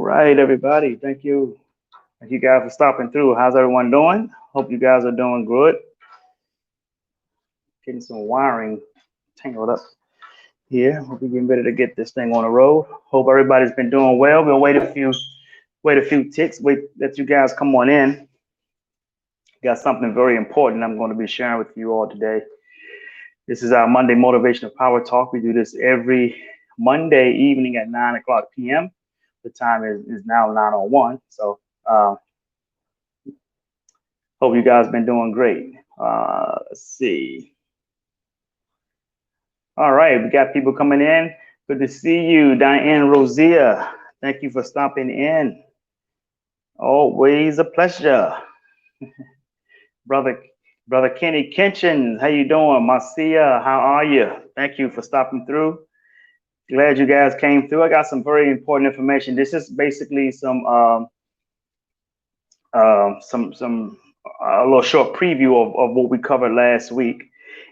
right, everybody. Thank you. Thank you guys for stopping through. How's everyone doing? Hope you guys are doing good. Getting some wiring tangled up here. Hope we're getting ready to get this thing on the road. Hope everybody's been doing well. We'll wait a few ticks. Wait, let you guys come on in. Got something very important I'm going to be sharing with you all today. This is our Monday Motivational Power Talk. We do this every Monday evening at 9 o'clock p.m. The time is now 9:01. So hope you guys been doing great. Let's see. All right, we got people coming in. Good to see you, Diane Rosia. Thank you for stopping in. Always a pleasure. Brother Kenny Kitchens, how you doing? Marcia, how are you? Thank you for stopping through. Glad you guys came through. I got some very important information. This is basically some a little short preview of what we covered last week,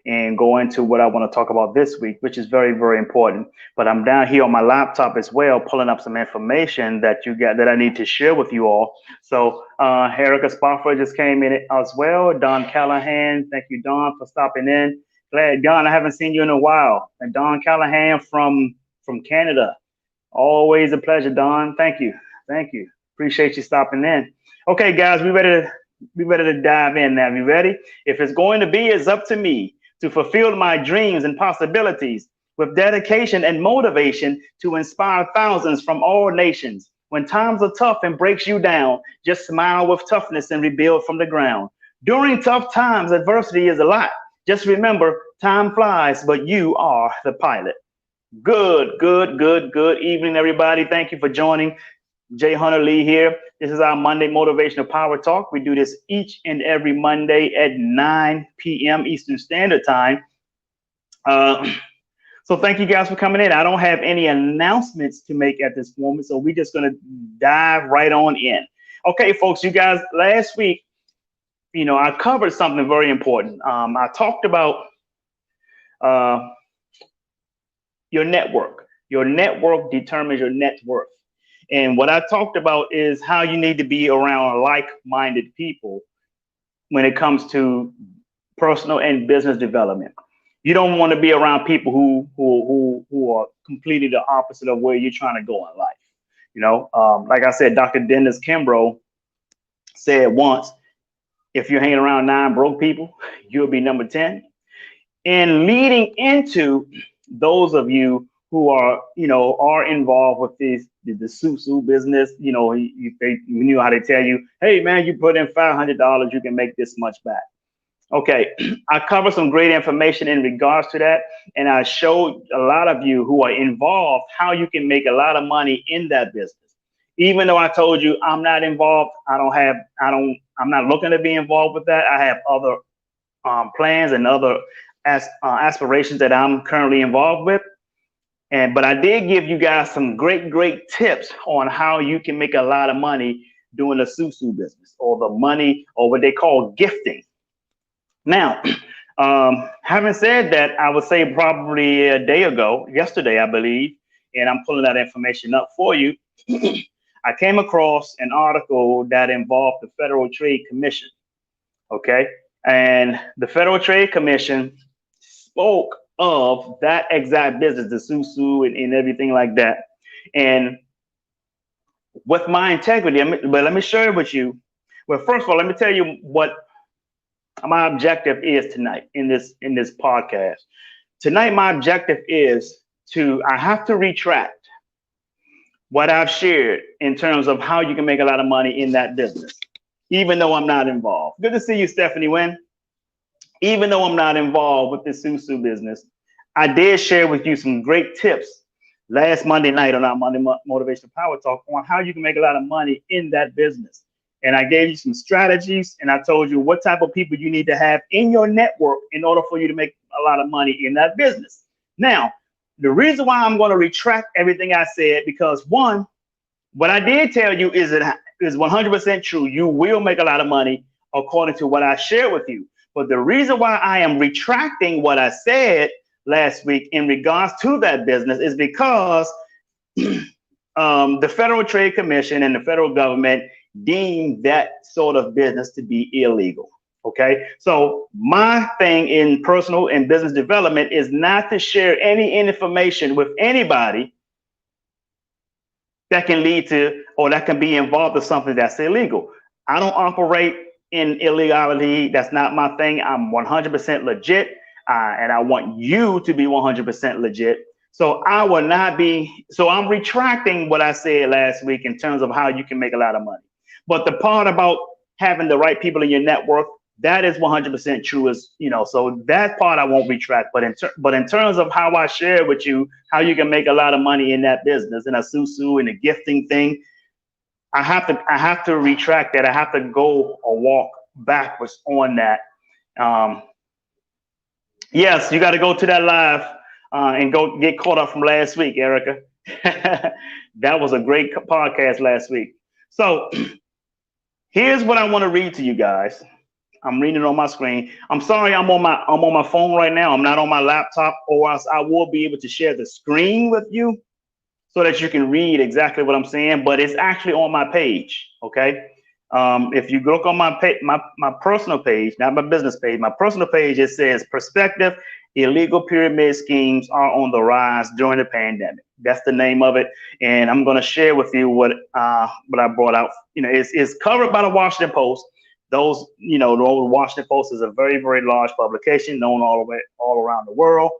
and go into what I want to talk about this week, which is very, very important. But I'm down here on my laptop as well, pulling up some information that I need to share with you all. So Erica Spofford just came in as well. Don Callahan, thank you, Don, for stopping in. Glad, Don, I haven't seen you in a while. And Don Callahan from Canada. Always a pleasure, Don. Thank you. Thank you. Appreciate you stopping in. Okay, guys, we ready to dive in now. You ready? If it's going to be, it's up to me to fulfill my dreams and possibilities with dedication and motivation to inspire thousands from all nations. When times are tough and breaks you down, just smile with toughness and rebuild from the ground. During tough times, adversity is a lot. Just remember, time flies, but you are the pilot. Good evening, everybody. Thank you for joining. Jay Hunter Lee here. This is our Monday Motivational Power Talk. We do this each and every Monday at 9 p.m. Eastern Standard Time. So thank you guys for coming in. I don't have any announcements to make at this moment, so we're just going to dive right on in. Okay, folks, you guys, last week, I covered something very important. I talked about your network. Your network determines your net worth. And what I talked about is how you need to be around like-minded people when it comes to personal and business development. You don't want to be around people who are completely the opposite of where you're trying to go in life. Like I said, Dr. Dennis Kimbrough said once, if you're hanging around 9 broke people, you'll be number 10. And leading into those of you who are involved with the Susu business, you know how they tell you, hey man, you put in $500, you can make this much back. Okay, I covered some great information in regards to that, and I showed a lot of you who are involved how you can make a lot of money in that business. Even though I told you I'm not involved, I'm not looking to be involved with that. I have other plans and other aspirations that I'm currently involved with. But I did give you guys some great tips on how you can make a lot of money doing the Susu business, or the money, or what they call gifting. Now, having said that, I would say probably a day ago, yesterday, I believe, and I'm pulling that information up for you. I came across an article that involved the Federal Trade Commission. Okay. And the Federal Trade Commission spoke of that exact business, the Susu and everything like that. And with my integrity, but let me share it with you. Well, first of all, let me tell you what my objective is tonight in this podcast. Tonight, my objective is I have to retract what I've shared in terms of how you can make a lot of money in that business, even though I'm not involved. Good to see you, Stephanie Wynn. Even though I'm not involved with the Susu business, I did share with you some great tips last Monday night on our Monday Motivational Power Talk on how you can make a lot of money in that business. And I gave you some strategies, and I told you what type of people you need to have in your network in order for you to make a lot of money in that business. Now, the reason why I'm going to retract everything I said, because one, what I did tell you is 100% true. You will make a lot of money according to what I shared with you. But the reason why I am retracting what I said last week in regards to that business is because the Federal Trade Commission and the federal government deem that sort of business to be illegal. Okay, so my thing in personal and business development is not to share any information with anybody that can lead to or that can be involved in something that's illegal. I don't operate in illegality. That's not my thing. I'm 100% legit, and I want you to be 100% legit. So I will not be. So I'm retracting what I said last week in terms of how you can make a lot of money. But the part about having the right people in your network, that is 100% true. As you know, so that part I won't retract. But in terms of how I share with you how you can make a lot of money in that business, in a susu, in a gifting thing, I have to retract that. I have to go or walk backwards on that. Yes, you got to go to that live and go get caught up from last week, Erica. That was a great podcast last week. So here's what I want to read to you guys. I'm reading it on my screen. I'm sorry, I'm on my phone right now. I'm not on my laptop, or else I will be able to share the screen with you so that you can read exactly what I'm saying. But it's actually on my page. Okay. If you look on my personal page, not my business page, my personal page, it says perspective, illegal pyramid schemes are on the rise during the pandemic. That's the name of it. And I'm going to share with you what I brought out. You know, it's covered by the Washington Post. Those, you know, the Washington Post is a very, very large publication known all around the world.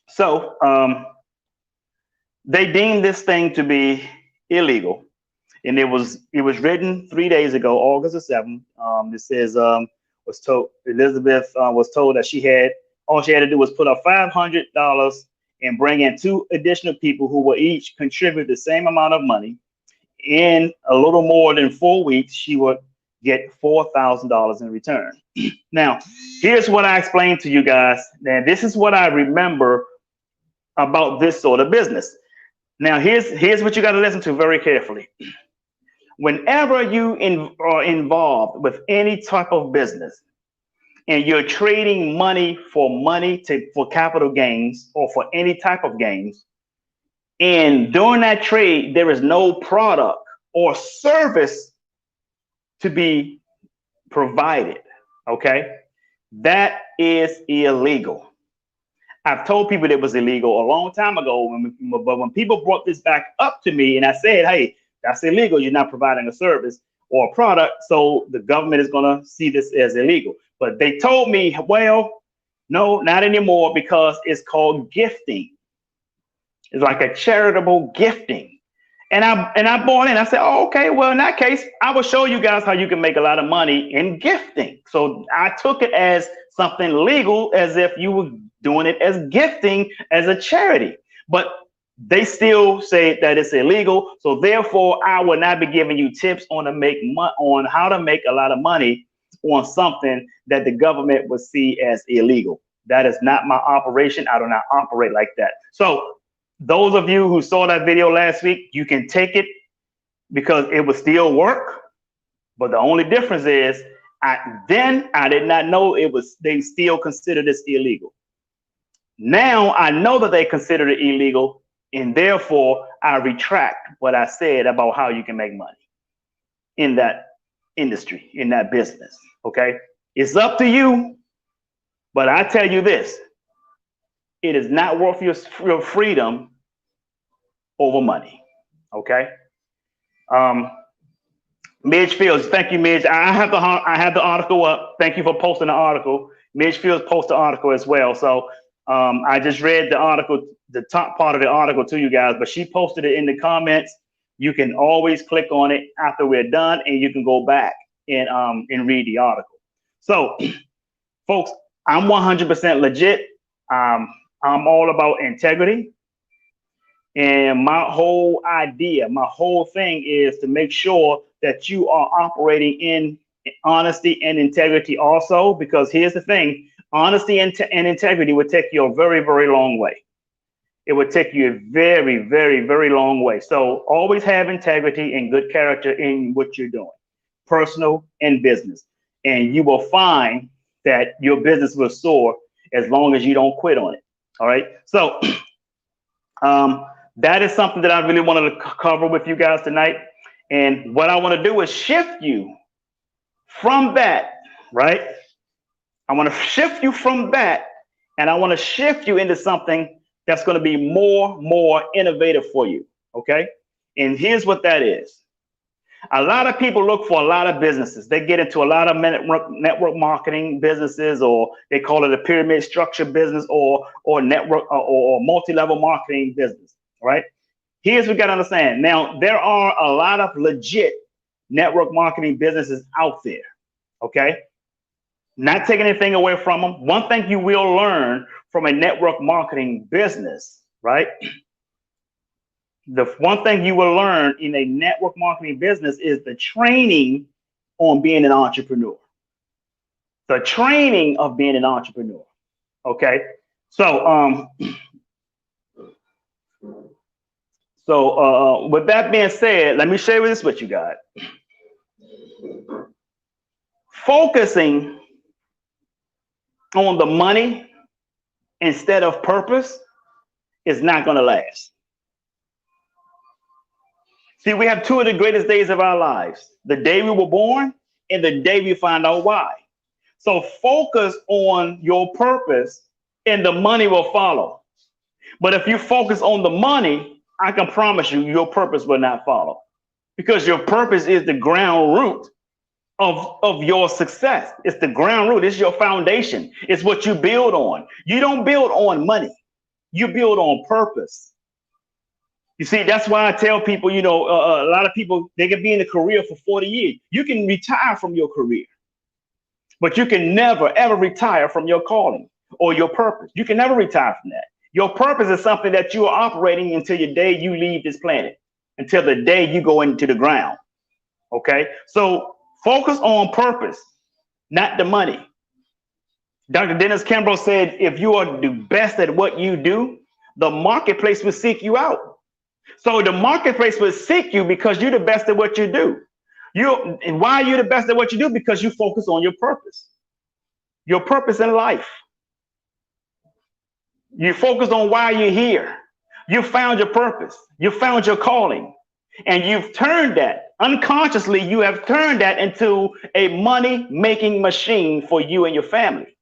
So they deemed this thing to be illegal. And it was written 3 days ago, August the 7th. It says Elizabeth was told that all she had to do was put up $500 and bring in 2 additional people who will each contribute the same amount of money. In a little more than 4 weeks, she would get $4,000 in return. Now, here's what I explained to you guys. Now, this is what I remember about this sort of business. Now, here's what you got to listen to very carefully. Whenever you are involved with any type of business and you're trading money for capital gains or for any type of gains, and during that trade, there is no product or service to be provided, okay? That is illegal. I've told people it was illegal a long time ago, but when people brought this back up to me and I said, hey, that's illegal, you're not providing a service or a product, so the government is going to see this as illegal. But they told me, well, no, not anymore, because it's called gifting. It's like a charitable gifting. And I bought in. I said, oh, okay, well, in that case, I will show you guys how you can make a lot of money in gifting. So I took it as something legal, as if you were doing it as gifting, as a charity. But they still say that it's illegal. So therefore, I will not be giving you tips on how to make a lot of money on something that the government would see as illegal. That is not my operation. I do not operate like that. So those of you who saw that video last week, you can take it because it would still work. But the only difference is I did not know they still consider this illegal. Now I know that they consider it illegal, and therefore I retract what I said about how you can make money in that industry, in that business. Okay, it's up to you, but I tell you this: it is not worth your freedom over money. Okay. Midge Fields, thank you, Midge. I have the article up. Thank you for posting the article. Midge Fields posted the article as well. So I just read the article, the top part of the article to you guys, but she posted it in the comments. You can always click on it after we're done, and you can go back and read the article. So, folks, I'm 100% legit. I'm all about integrity. And my whole idea, my whole thing is to make sure that you are operating in honesty and integrity also, because here's the thing, honesty and integrity would take you a very, very long way. It would take you a very, very, very long way. So always have integrity and good character in what you're doing, personal and business. And you will find that your business will soar as long as you don't quit on it. All right. So That is something that I really wanted to cover with you guys tonight. And what I want to do is shift you from that, right? I want to shift you from that, and I want to shift you into something that's going to be more innovative for you. Okay. And here's what that is. A lot of people look for a lot of businesses. They get into a lot of network marketing businesses, or they call it a pyramid structure business, or network or multi-level marketing business. Right? Here's what you got to understand. Now, there are a lot of legit network marketing businesses out there. Okay? Not taking anything away from them. One thing you will learn from a network marketing business, right? The one thing you will learn in a network marketing business is the training on being an entrepreneur. The training of being an entrepreneur. Okay. So, with that being said, let me share this with you guys. Focusing on the money instead of purpose is not going to last. See, we have two of the greatest days of our lives, the day we were born and the day we find out why. So focus on your purpose and the money will follow. But if you focus on the money, I can promise you your purpose will not follow, because your purpose is the ground root of your success. It's the ground root. It's your foundation. It's what you build on. You don't build on money. You build on purpose. You see, that's why I tell people, a lot of people, they can be in a career for 40 years. You can retire from your career, but you can never, ever retire from your calling or your purpose. You can never retire from that. Your purpose is something that you are operating until the day you leave this planet, until the day you go into the ground. Okay? So focus on purpose, not the money. Dr. Dennis Kimbro said, if you are the best at what you do, the marketplace will seek you out. So the marketplace will seek you because you're the best at what you do. And why are you the best at what you do? Because you focus on your purpose in life. You focus on why you're here. You found your purpose. You found your calling. And you've turned that, unconsciously, you have turned that into a money-making machine for you and your family.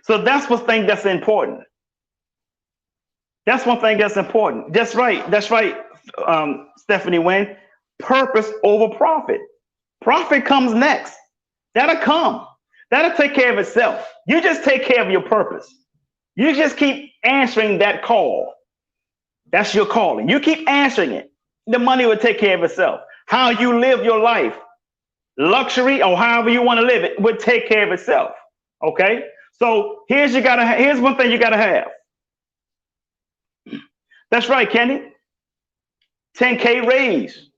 So that's one thing that's important. That's one thing that's important. That's right, Stephanie Wynn. Purpose over profit. Profit comes next. That'll come. That'll take care of itself. You just take care of your purpose. You just keep answering that call. That's your calling. You keep answering it. The money will take care of itself. How you live your life, luxury or however you want to live it, will take care of itself. Okay? So here's one thing you gotta have. That's right, Kenny. 10K raise.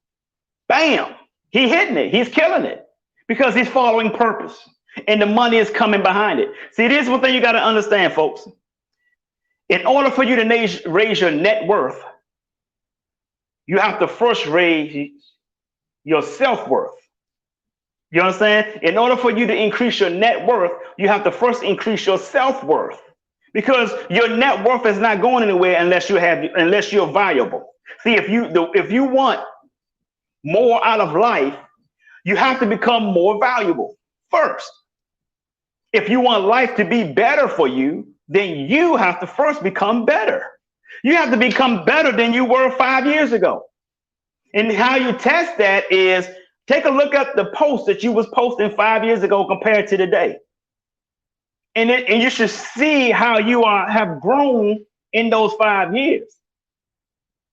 Bam. He's hitting it. He's killing it because he's following purpose and the money is coming behind it. See, this is one thing you got to understand, folks. In order for you to raise your net worth, you have to first raise your self-worth. You understand? In order for you to increase your net worth, you have to first increase your self-worth. Because your net worth is not going anywhere unless you're valuable. See, if you want more out of life, you have to become more valuable first. If you want life to be better for you, then you have to first become better. You have to become better than you were 5 years ago. And how you test that is take a look at the post that you was posting 5 years ago compared to today. And you should see how you have grown in those 5 years,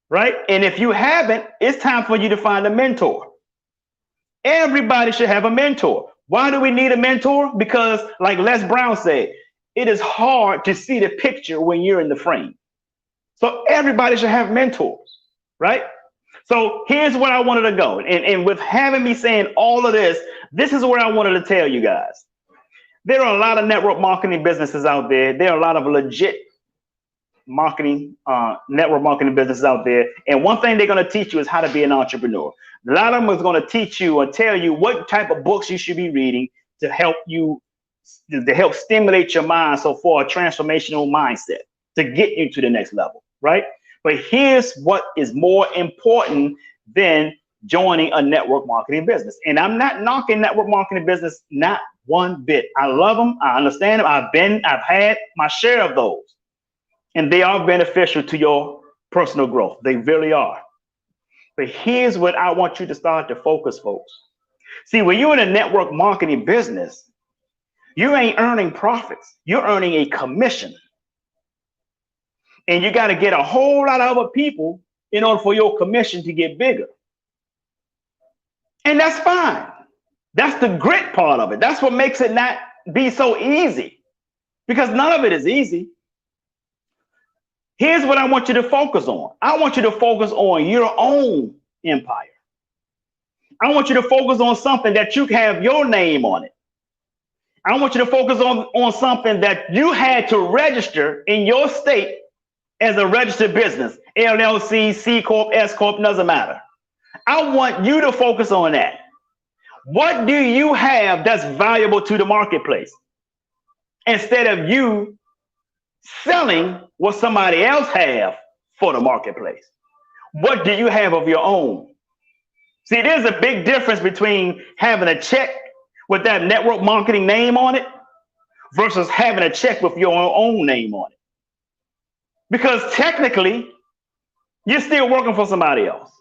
right? And if you haven't, it's time for you to find a mentor. Everybody should have a mentor. Why do we need a mentor? Because like Les Brown said, it is hard to see the picture when you're in the frame. So everybody should have mentors, right? So here's where I wanted to go. And with having me saying all of this, this is where I wanted to tell you guys. There are a lot of network marketing businesses out there. There are a lot of legit network marketing businesses out there. And one thing they're going to teach you is how to be an entrepreneur. A lot of them is going to teach you or tell you what type of books you should be reading to help stimulate your mind. So for a transformational mindset to get you to the next level, right? But here's what is more important than joining a network marketing business. And I'm not knocking network marketing business, not one bit. I love them. I understand them. I've had my share of those, and they are beneficial to your personal growth. They really are. But here's what I want you to start to focus, folks. See, when you're in a network marketing business, you ain't earning profits. You're earning a commission. And you got to get a whole lot of other people in order for your commission to get bigger. And that's fine. That's the grit part of it. That's what makes it not be so easy, because none of it is easy. Here's what I want you to focus on. I want you to focus on your own empire. I want you to focus on something that you have your name on it. I want you to focus on something that you had to register in your state as a registered business. LLC, C Corp, S Corp, doesn't matter. I want you to focus on that. What do you have that's valuable to the marketplace? Instead of you selling what somebody else have for the marketplace. What do you have of your own? See, there's a big difference between having a check with that network marketing name on it versus having a check with your own name on it. Because technically, you're still working for somebody else.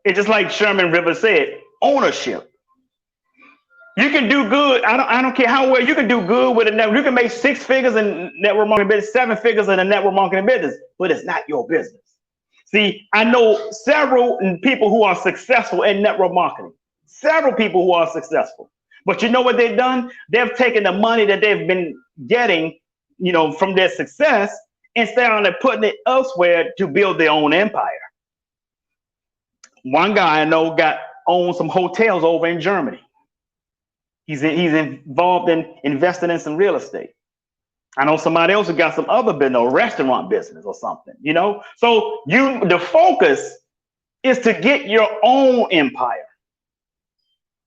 It's just like Sherman Rivers said, ownership. You can do good. I don't care how well you can do good with a network. You can make 6 figures in network marketing business, 7 figures in a network marketing business, but it's not your business. See, I know several people who are successful in network marketing. Several people who are successful. But you know what they've done? They've taken the money that they've been getting, from their success, instead of putting it elsewhere to build their own empire. One guy I know owns some hotels over in Germany. He's involved in investing in some real estate. I know somebody else who got some other business, a restaurant business or something, So the focus is to get your own empire.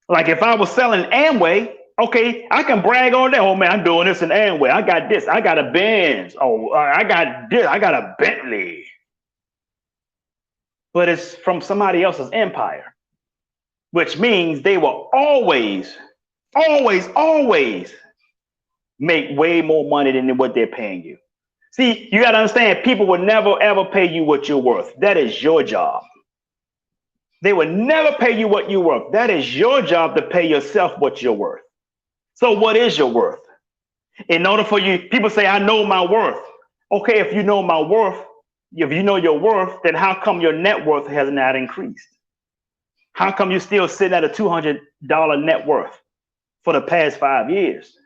Like if I was selling Amway, okay, I can brag on that. Oh man, I'm doing this in Amway. I got this. I got a Benz. Oh, I got this. I got a Bentley. But it's from somebody else's empire, which means they will always make way more money than what they're paying you. See, you got to understand, people will never, ever pay you what you're worth. That is your job. They will never pay you what you're worth. That is your job to pay yourself what you're worth. So what is your worth? In order for you, people say, I know my worth. Okay, if you know my worth, if you know your worth, then how come your net worth has not increased? How come you're still sitting at a $200 net worth for the past 5 years?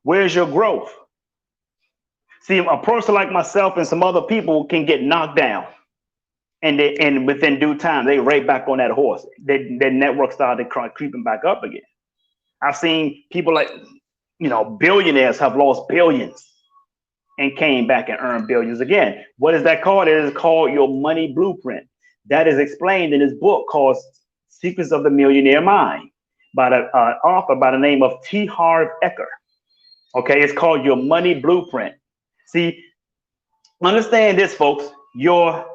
Where's your growth? See, a person like myself and some other people can get knocked down, and within due time, they right back on that horse. Their network started creeping back up again. I've seen people like, billionaires have lost billions and came back and earned billions again. What is that called? It is called your money blueprint. That is explained in this book called Secrets of the Millionaire Mind by an author by the name of T. Harv Eker. Okay, it's called your money blueprint. See, understand this, folks. Your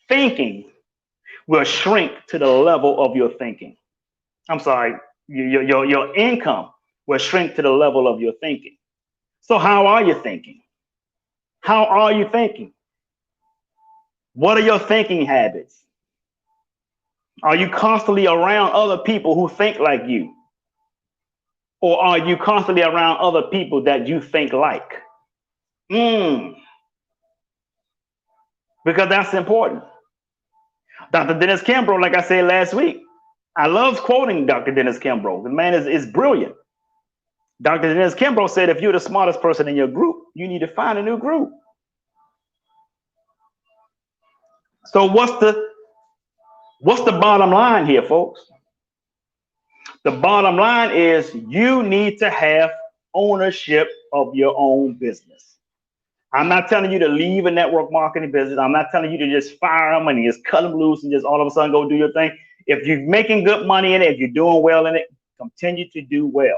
thinking will shrink to the level of your thinking. I'm sorry, your income will shrink to the level of your thinking. So how are you thinking? How are you thinking? What are your thinking habits? Are you constantly around other people who think like you? Or are you constantly around other people that you think like? Because that's important. Dr. Dennis Kimbro, like I said last week, I love quoting Dr. Dennis Kimbro. The man is brilliant. Dr. Dennis Kimbro said, if you're the smartest person in your group, you need to find a new group. So what's the bottom line here, folks? The bottom line is you need to have ownership of your own business. I'm not telling you to leave a network marketing business. I'm not telling you to just fire them and just cut them loose and just all of a sudden go do your thing. If you're making good money in it, if you're doing well in it, continue to do well.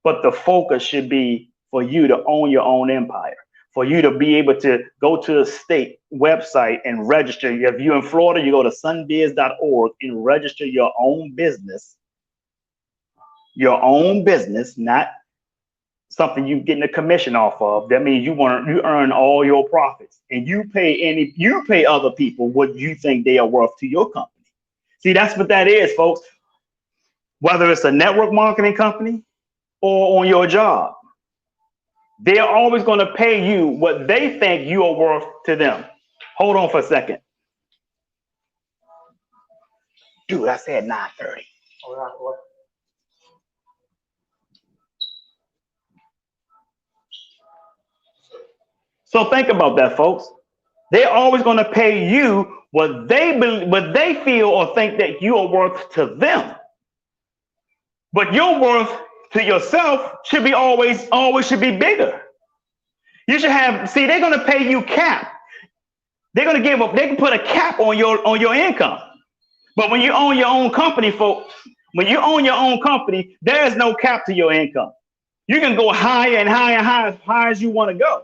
But the focus should be for you to own your own empire, for you to be able to go to the state website and register. If you're in Florida, you go to sunbiz.org and register your own business, not something you getting a commission off of. That means you earn all your profits, and you pay other people what you think they are worth to your company. See, that's what that is, folks. Whether it's a network marketing company or on your job, they're always going to pay you what they think you are worth to them. Hold on for a second. Dude, I said 9:30. So think about that, folks. They're always going to pay you what they feel or think that you are worth to them. But your worth to yourself should be always should be bigger. You should have, see, they're going to pay you cap. They're going to they can put a cap on your income. But when you own your own company, folks, when you own your own company, there is no cap to your income. You can go higher and higher and higher, as high as you want to go.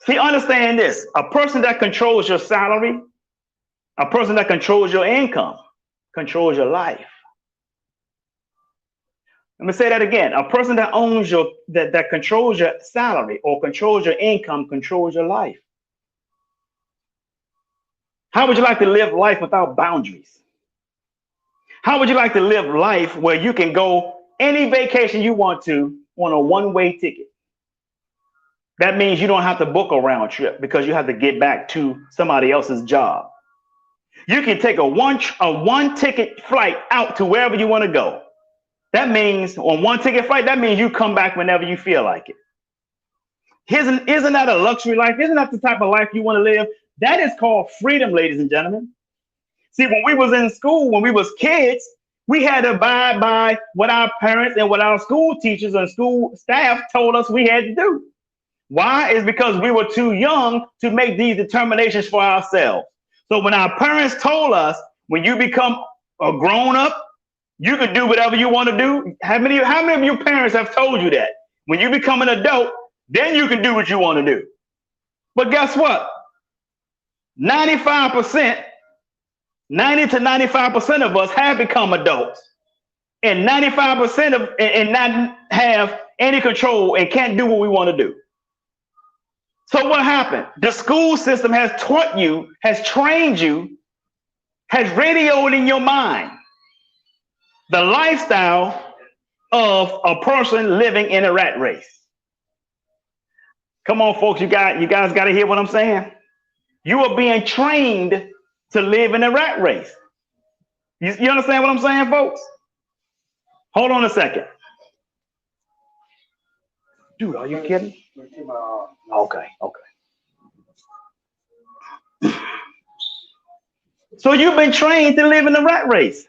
See, understand this. A person that controls your salary, a person that controls your income, controls your life. Let me say that again. A person that owns that controls your salary or controls your income controls your life. How would you like to live life without boundaries? How would you like to live life where you can go any vacation you want to on a one-way ticket? That means you don't have to book a round trip because you have to get back to somebody else's job. You can take a one ticket flight out to wherever you want to go. That means on one ticket flight, that means you come back whenever you feel like it. Isn't that a luxury life? Isn't that the type of life you want to live? That is called freedom, ladies and gentlemen. See, when we was in school, when we was kids, we had to abide by what our parents and what our school teachers and school staff told us we had to do. Why? Is because we were too young to make these determinations for ourselves. So when our parents told us, when you become a grown up, you can do whatever you want to do. How many of your parents have told you that? When you become an adult, then you can do what you want to do. But guess what? 90 to 95% of us have become adults, and 95% and not have any control and can't do what we want to do. So what happened? The school system has taught you, has trained you, has radioed in your mind the lifestyle of a person living in a rat race. Come on, folks, you guys got to hear what I'm saying. You are being trained to live in a rat race. You understand what I'm saying, folks? Hold on a second. Dude, are you kidding? Okay. So you've been trained to live in a rat race.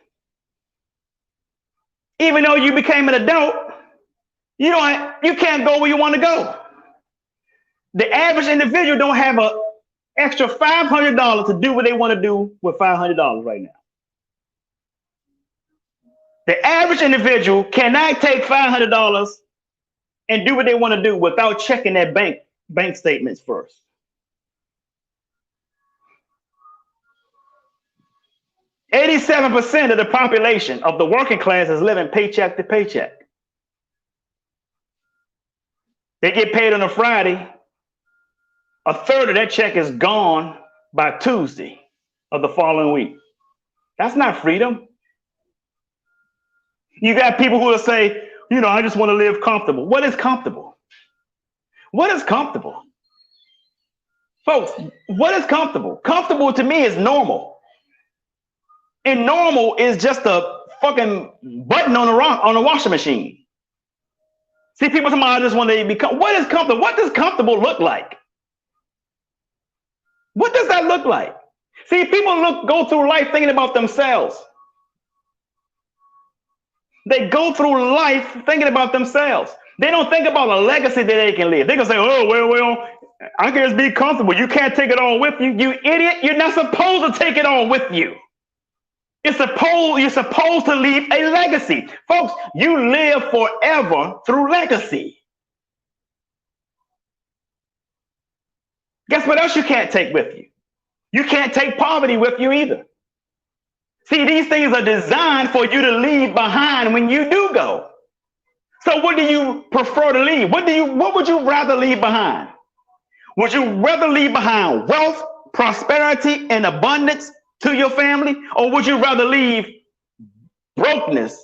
Even though you became an adult, you can't go where you want to go. The average individual don't have an extra $500 to do what they want to do with $500 right now. The average individual cannot take $500 and do what they want to do without checking their bank statements first. %87% of the population of the working class is living paycheck to paycheck. They get paid on a Friday. A third of that check is gone by Tuesday of the following week. That's not freedom. You got people who will say, I just want to live comfortable. What is comfortable? What is comfortable? Folks, what is comfortable? Comfortable to me is normal. And normal is just a fucking button on a washing machine. See, people talking about I just want to become. What is comfortable? What does comfortable look like? What does that look like? See, people go through life thinking about themselves. They go through life thinking about themselves. They don't think about a legacy that they can live. They can say, oh, well, I can just be comfortable. You can't take it all with you. You idiot. You're not supposed to take it all with you. You're supposed to leave a legacy. Folks, you live forever through legacy. Guess what else you can't take with you? You can't take poverty with you either. See, these things are designed for you to leave behind when you do go. So what do you prefer to leave? What would you rather leave behind? Would you rather leave behind wealth, prosperity, and abundance to your family? Or would you rather leave brokenness,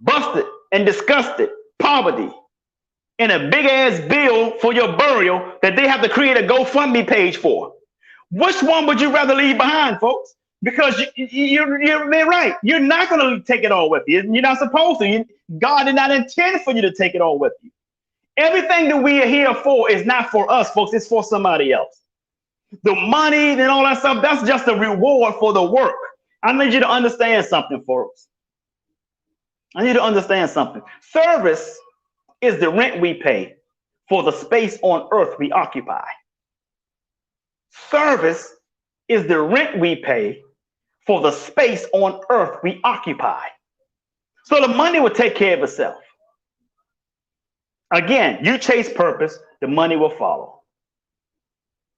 busted and disgusted, poverty, and a big ass bill for your burial that they have to create a GoFundMe page for? Which one would you rather leave behind, folks? Because you're right. You're not going to take it all with you. You're not supposed to. God did not intend for you to take it all with you. Everything that we are here for is not for us, folks. It's for somebody else. The money and all that stuff, that's just a reward for the work. I need you to understand something, folks. I need you to understand something. Service is the rent we pay for the space on earth we occupy. Service is the rent we pay for the space on earth we occupy. So the money will take care of itself. Again, you chase purpose, the money will follow.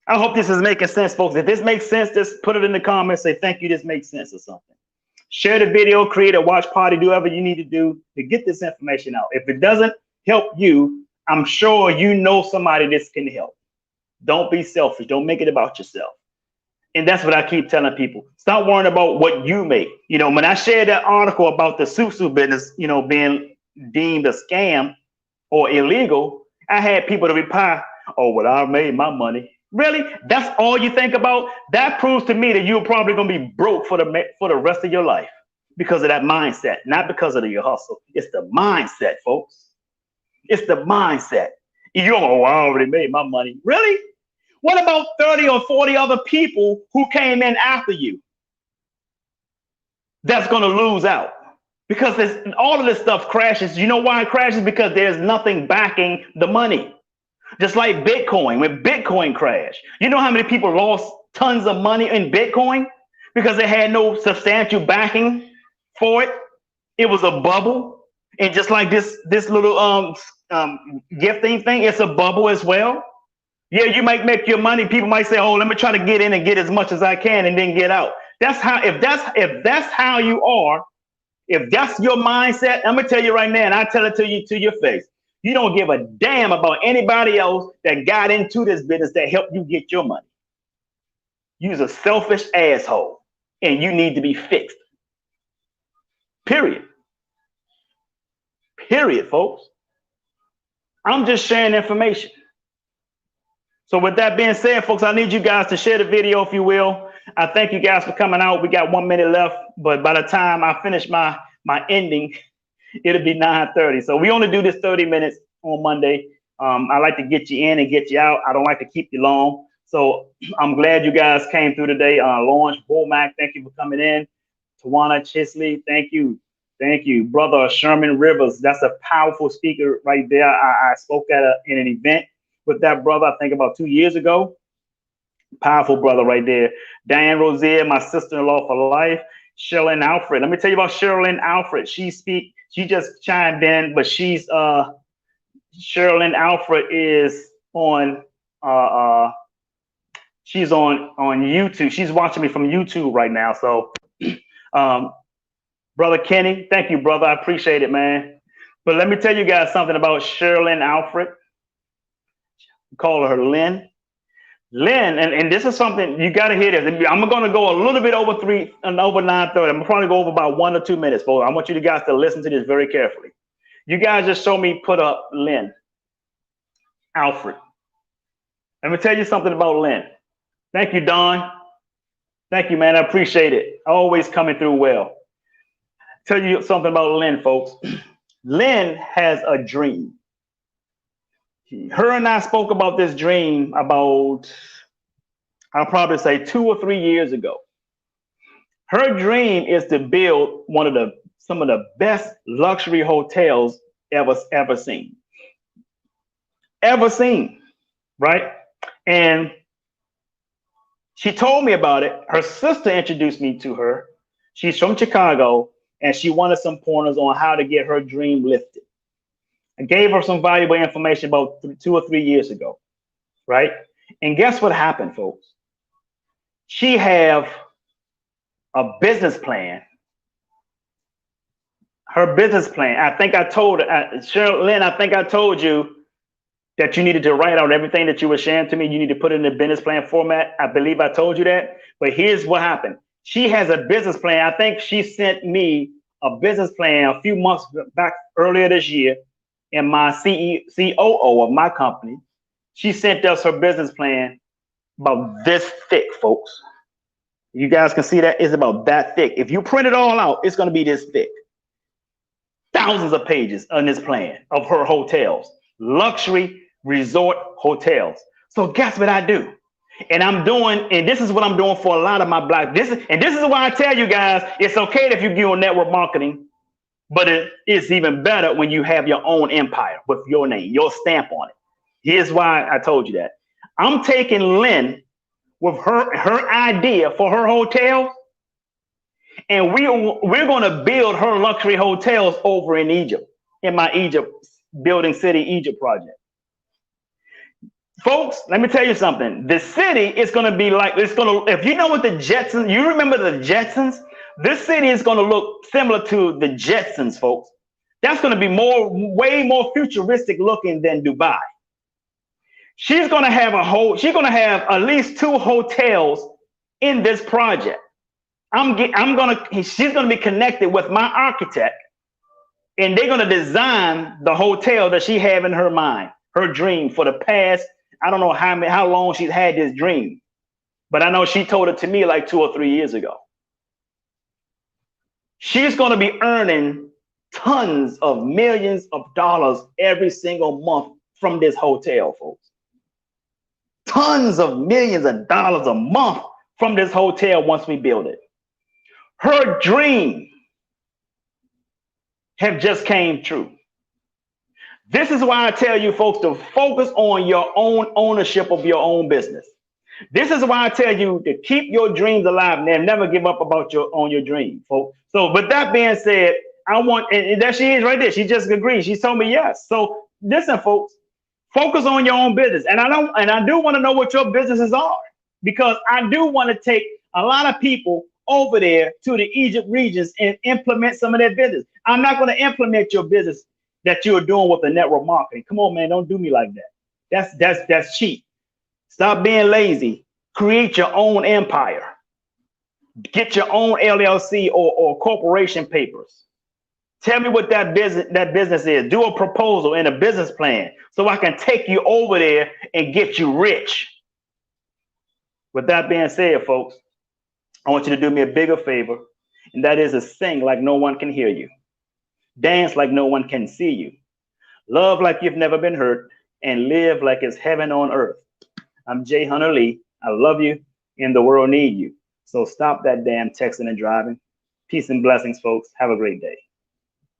I hope this is making sense, folks. If this makes sense, just put it in the comments. Say, thank you, this makes sense or something. Share the video, create a watch party, do whatever you need to do to get this information out. If it doesn't help you, I'm sure you know somebody this can help. Don't be selfish. Don't make it about yourself. And that's what I keep telling people. Stop worrying about what you make. You know, when I shared that article about the Susu business, you know, being deemed a scam or illegal, I had people to reply, oh, well, I made my money. Really? That's all you think about? That proves to me that you're probably going to be broke for the rest of your life because of that mindset, not because of your hustle. It's the mindset, folks. It's the mindset. You're going, oh, I already made my money. Really? What about 30 or 40 other people who came in after you that's going to lose out? Because all of this stuff crashes. You know why it crashes? Because there's nothing backing the money. Just like Bitcoin, when Bitcoin crashed. You know how many people lost tons of money in Bitcoin? Because they had no substantial backing for it. It was a bubble. And just like this little gifting thing, it's a bubble as well. Yeah, you might make your money. People might say, oh, let me try to get in and get as much as I can and then get out. That's how, if that's how you are, if that's your mindset, I'm gonna tell you right now, and I tell it to you to your face. You don't give a damn about anybody else that got into this business that helped you get your money. You're a selfish asshole, and you need to be fixed. Period. Period, folks. I'm just sharing information. So with that being said, folks, I need you guys to share the video, if you will. I thank you guys for coming out. We got 1 minute left, but by the time I finish my ending, it'll be 9:30. So we only do this 30 minutes on Monday. I like to get you in and get you out. I don't like to keep you long. So I'm glad you guys came through today. Lawrence Womack, thank you for coming in. Tawana Chisley, thank you. Thank you. Brother Sherman Rivers, that's a powerful speaker right there. I spoke at in an event with that brother, I think about 2 years ago. Powerful brother right there. Diane Rozier, my sister-in-law for life. Lorilyn Alfred. Let me tell you about Lorilyn Alfred. She just chimed in, but she's Lorilyn Alfred is on she's on YouTube. She's watching me from YouTube right now. So Brother Kenny, thank you, brother. I appreciate it, man. But let me tell you guys something about Lorilyn Alfred. We call her Lynn. Lynn, and this is something you got to hear this. I'm going to go a little bit over 9:30. I'm probably go over about 1 or 2 minutes, folks. I want you guys to listen to this very carefully. You guys just show me put up Lynn Alfred. Let me tell you something about Lynn. Thank you, Don. Thank you, man. I appreciate it. Always coming through well. Tell you something about Lynn, folks. Lynn has a dream. Her and I spoke about this dream about, I'll probably say 2 or 3 years ago. Her dream is to build some of the best luxury hotels ever seen. Ever seen, right? And she told me about it. Her sister introduced me to her. She's from Chicago, and she wanted some pointers on how to get her dream lifted. I gave her some valuable information about 2 or 3 years ago, right? And guess what happened, folks? She have a business plan. Her business plan. I think I told Lynn, I think I told you that you needed to write out everything that you were sharing to me. You need to put it in the business plan format. I believe I told you that. But here's what happened. She has a business plan. I think she sent me a business plan a few months back earlier this year. And my COO of my company, she sent us her business plan about this thick, folks. You guys can see that it's about that thick. If you print it all out, it's going to be this thick. Thousands of pages on this plan of her hotels, luxury resort hotels. So guess what I do? And this is what I'm doing for a lot of my black. This is why I tell you guys, it's okay if you do network marketing, but it's even better when you have your own empire with your name, your stamp on it. Here's why I told you that. I'm taking Lynn with her idea for her hotel, and we're going to build her luxury hotels over in Egypt, in my Egypt Building City Egypt project. Folks, let me tell you something. The city is going to be like, if you know what the Jetsons, you remember the Jetsons? This city is going to look similar to the Jetsons, folks. That's going to be way more futuristic looking than Dubai. She's going to have at least 2 hotels in this project. She's going to be connected with my architect, and they're going to design the hotel that she have in her mind, her dream for the past. I don't know how long she's had this dream, but I know she told it to me like 2 or 3 years ago. She's going to be earning tons of millions of dollars every single month from this hotel, folks. Tons of millions of dollars a month from this hotel once we build it. Her dream have just came true. This is why I tell you folks to focus on your own ownership of your own business. This is why I tell you to keep your dreams alive and never give up about your dream, folks. So with that being said, and there she is right there. She just agreed. She told me yes. So listen, folks, focus on your own business. And I do want to know what your businesses are, because I do want to take a lot of people over there to the Egypt regions and implement some of their business. I'm not going to implement your business that you're doing with the network marketing. Come on, man, don't do me like that. That's cheap. Stop being lazy. Create your own empire. Get your own LLC or corporation papers. Tell me what that business is. Do a proposal and a business plan so I can take you over there and get you rich. With that being said, folks, I want you to do me a bigger favor, and that is to sing like no one can hear you. Dance like no one can see you. Love like you've never been hurt, and live like it's heaven on earth. I'm Jay Hunter Lee. I love you, and the world need you. So stop that damn texting and driving. Peace and blessings, folks. Have a great day.